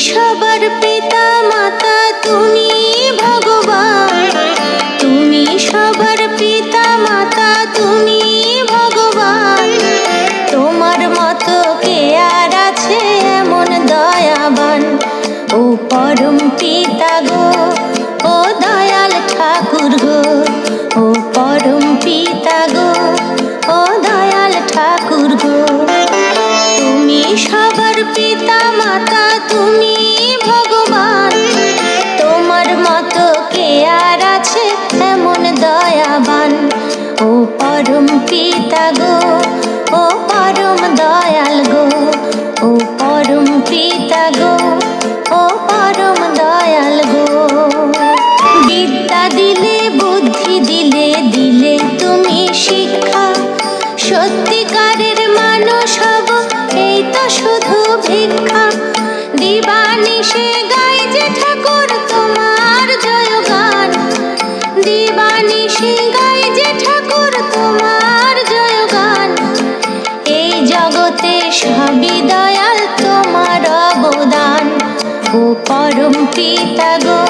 সবার পিতা মাতা, তুমি ভগবান। তুমি সবার পিতা মাতা, তুমি ভগবান। তোমার মতো কে আর আছে এমন দয়াবান? ও পরম পিতা গো, ও দয়াল ঠাকুর গো, ও পরম পিতা গো, ও দয়াল ঠাকুর গো। তুমি সবার পিতা মাতা, তুমি ভগবান। তোমার মতো কে আর আছে এমন দয়াবান? ও পরম পিতা গো, ও পরম দয়াল গো, ও পরম পিতা গো, ও পরম দয়াল গো। বিদ্যা দিলে, বুদ্ধি দিলে, দিলে তুমি শিক্ষা। সত্যিকারের মানুষ হব এই তো শুধু ভিক্ষা। দিবানিশে গাই যে ঠাকুর তোমার জয়গান। দিবানিশে গাই যে ঠাকুর তোমার জয়গান। এই জগতে সবই দয়াল তোমার অবদান। ও পরম পিতা গো,